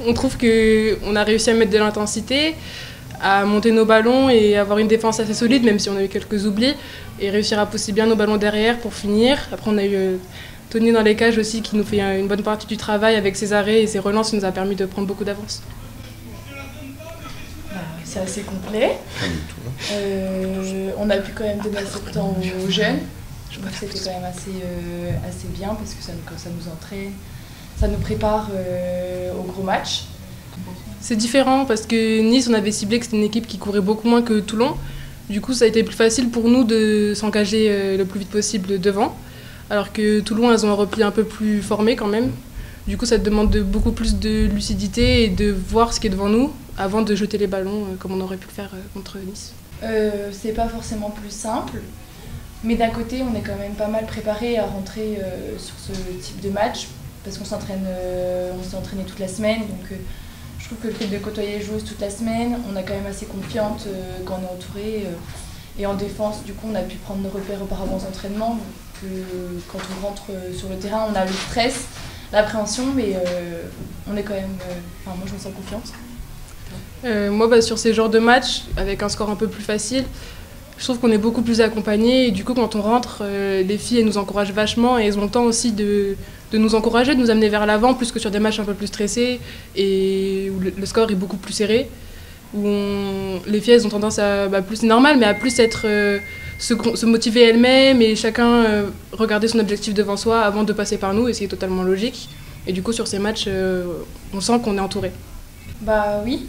On trouve qu'on a réussi à mettre de l'intensité, à monter nos ballons et avoir une défense assez solide, même si on a eu quelques oublis, et réussir à pousser bien nos ballons derrière pour finir. Après, on a eu Tony dans les cages aussi qui nous fait une bonne partie du travail avec ses arrêts et ses relances qui nous a permis de prendre beaucoup d'avance. C'est assez complet. On a pu quand même donner assez de temps aux jeunes. Je trouve que c'était quand même assez bien parce que ça nous entraîne, ça nous prépare au gros match. C'est différent parce que Nice, on avait ciblé que c'était une équipe qui courait beaucoup moins que Toulon. Du coup, ça a été plus facile pour nous de s'engager le plus vite possible devant. Alors que Toulon, elles ont un repli un peu plus formé quand même. Du coup, ça demande beaucoup plus de lucidité et de voir ce qui est devant nous avant de jeter les ballons comme on aurait pu le faire contre Nice. C'est pas forcément plus simple, mais d'un côté, on est quand même pas mal préparé à rentrer sur ce type de match parce qu'on s'est entraîné toute la semaine. Donc, je trouve que le fait de côtoyer les joueuses toute la semaine, on est quand même assez confiante quand on est entouré. Et en défense, du coup, on a pu prendre nos repères auparavant aux entraînements. Donc, quand on rentre sur le terrain, on a le stress, l'appréhension, mais on est quand même. Moi, je me sens confiante. Moi, sur ces genres de matchs, avec un score un peu plus facile, je trouve qu'on est beaucoup plus accompagnés. Et du coup, quand on rentre, les filles, elles nous encouragent vachement et elles ont le temps aussi de nous encourager, de nous amener vers l'avant, plus que sur des matchs un peu plus stressés et où le score est beaucoup plus serré. Où les filles, elles ont tendance à, plus c'est normal, mais à plus se motiver elles-mêmes et chacun regarder son objectif devant soi avant de passer par nous, et c'est totalement logique. Et du coup, sur ces matchs, on sent qu'on est entouré. Bah oui.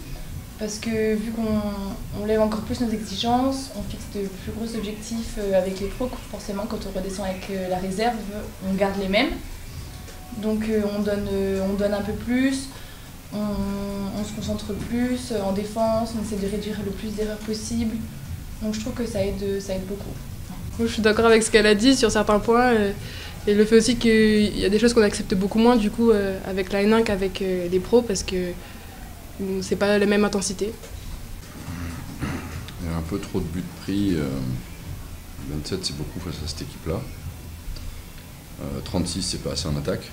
Parce que vu qu'on lève encore plus nos exigences, on fixe de plus gros objectifs avec les pros, forcément quand on redescend avec la réserve, on garde les mêmes. Donc on donne un peu plus, on se concentre plus en défense, on essaie de réduire le plus d'erreurs possible. Donc je trouve que ça aide beaucoup. Je suis d'accord avec ce qu'elle a dit sur certains points. Et le fait aussi qu'il y a des choses qu'on accepte beaucoup moins du coup avec la N1 qu'avec les pros, parce que c'est pas la même intensité. Il y a un peu trop de buts pris. 27 c'est beaucoup face à cette équipe-là. 36 c'est pas assez en attaque.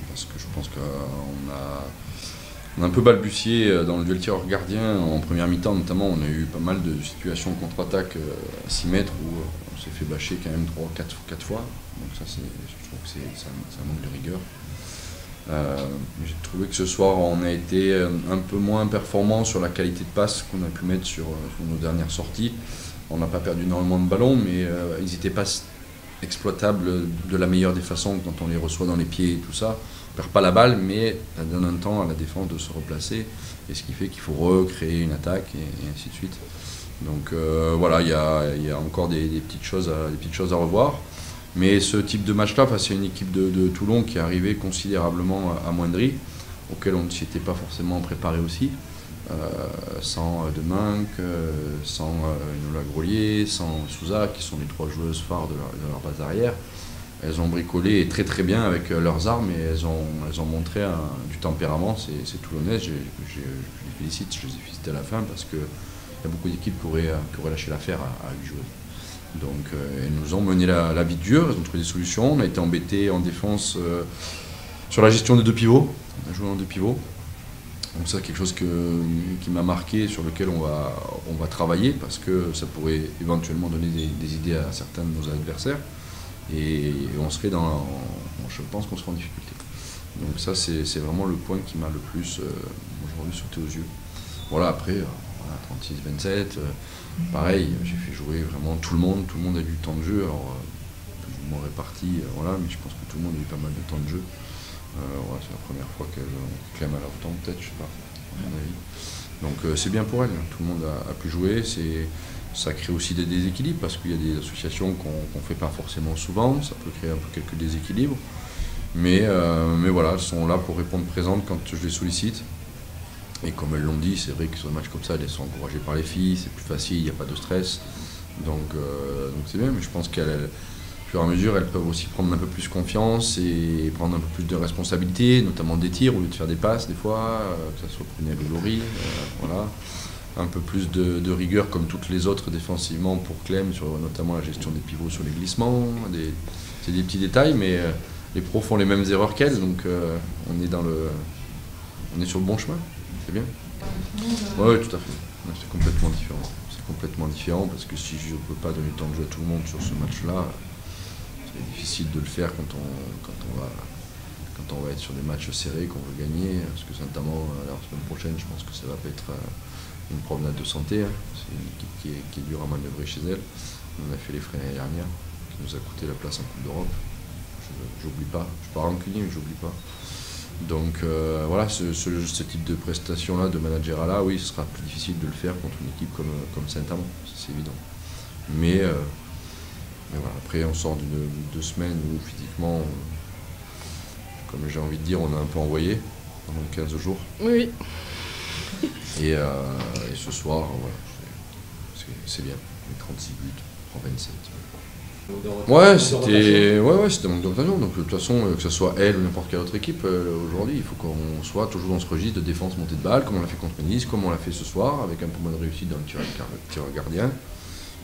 Parce que je pense qu'on a un peu balbutié dans le duel tireur-gardien en première mi-temps notamment. On a eu pas mal de situations contre-attaque à 6 mètres où on s'est fait bâcher quand même 3-4 fois. Donc ça, je trouve que c'est un manque de rigueur. J'ai trouvé que ce soir on a été un peu moins performant sur la qualité de passe qu'on a pu mettre sur nos dernières sorties. On n'a pas perdu énormément de ballons, mais ils n'étaient pas exploitables de la meilleure des façons quand on les reçoit dans les pieds et tout ça. On ne perd pas la balle, mais ça donne un temps à la défense de se replacer, et ce qui fait qu'il faut recréer une attaque et ainsi de suite. Donc voilà, il y a encore des petites choses à revoir. Mais ce type de match-là, c'est une équipe de Toulon qui est arrivée considérablement amoindrie, auquel on ne s'y était pas forcément préparé aussi, sans Demunck, sans Enola Grolier, sans Souza, qui sont les 3 joueuses phares de leur base arrière. Elles ont bricolé très très bien avec leurs armes, et elles ont montré du tempérament. C'est toulonnais, je les félicite, je les ai félicités à la fin, parce qu'il y a beaucoup d'équipes qui auraient lâché l'affaire à 8 joueuses. Donc elles nous ont mené la vie dure, elles ont trouvé des solutions. On a été embêtés en défense sur la gestion des 2 pivots. On a joué en 2 pivots. Donc ça, c'est quelque chose qui m'a marqué, sur lequel on va travailler, parce que ça pourrait éventuellement donner des idées à certains de nos adversaires. Et on serait je pense qu'on serait en difficulté. Donc ça, c'est vraiment le point qui m'a le plus aujourd'hui sauté aux yeux. Voilà, après, 36-27, pareil, j'ai fait jouer vraiment tout le monde a eu du temps de jeu, alors plus ou moins réparti, voilà, mais je pense que tout le monde a eu pas mal de temps de jeu. Voilà, c'est la première fois qu'elle clame à leur temps, peut-être, je sais pas, à mon avis. Donc c'est bien pour elle, tout le monde a pu jouer. Ça crée aussi des déséquilibres, parce qu'il y a des associations qu'on ne fait pas forcément souvent, ça peut créer un peu quelques déséquilibres. Mais voilà, elles sont là pour répondre présentes quand je les sollicite. Et comme elles l'ont dit, c'est vrai que sur des matchs comme ça, elles sont encouragées par les filles, c'est plus facile, il n'y a pas de stress. Donc c'est bien, mais je pense qu'au fur et à mesure, elles peuvent aussi prendre un peu plus confiance et prendre un peu plus de responsabilité, notamment des tirs, au lieu de faire des passes des fois, que ce soit Prunel ou Laurie. Voilà. Un peu plus de rigueur, comme toutes les autres défensivement pour Clem, sur notamment la gestion des pivots sur les glissements. C'est des petits détails, mais les pros font les mêmes erreurs qu'elles, donc on est dans on est sur le bon chemin, c'est bien. Oui, tout à fait. C'est complètement différent. C'est complètement différent parce que si je ne peux pas donner le temps de jeu à tout le monde sur ce match-là, c'est difficile de le faire quand on va être sur des matchs serrés, qu'on veut gagner. Parce que notamment la semaine prochaine, je pense que ça va pas être une promenade de santé. Hein. C'est une équipe qui est dure à manœuvrer chez elle. On a fait les frais l'année dernière, qui nous a coûté la place en Coupe d'Europe. J'oublie pas. Je suis pas rancunier, mais j'oublie pas. Donc voilà, ce type de prestation-là, de manager-là, oui, ce sera plus difficile de le faire contre une équipe comme Saint-Amand, c'est évident. Mais voilà, après, on sort d'une 2 semaines où physiquement, comme j'ai envie de dire, on a un peu envoyé pendant 15 jours. Oui. Et ce soir, voilà, c'est bien. On met 36 buts, on prend 27. Ouais, c'était manque d'occasion. Donc de toute façon, que ce soit elle ou n'importe quelle autre équipe, aujourd'hui, il faut qu'on soit toujours dans ce registre de défense montée de balle, comme on l'a fait contre Nice, comme on l'a fait ce soir, avec un peu moins de réussite dans le tir gardien.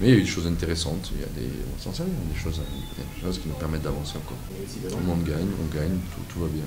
Mais il y a eu des choses intéressantes, on s'en sert, il y a des choses qui nous permettent d'avancer encore. Tout le monde gagne, on gagne, tout va bien.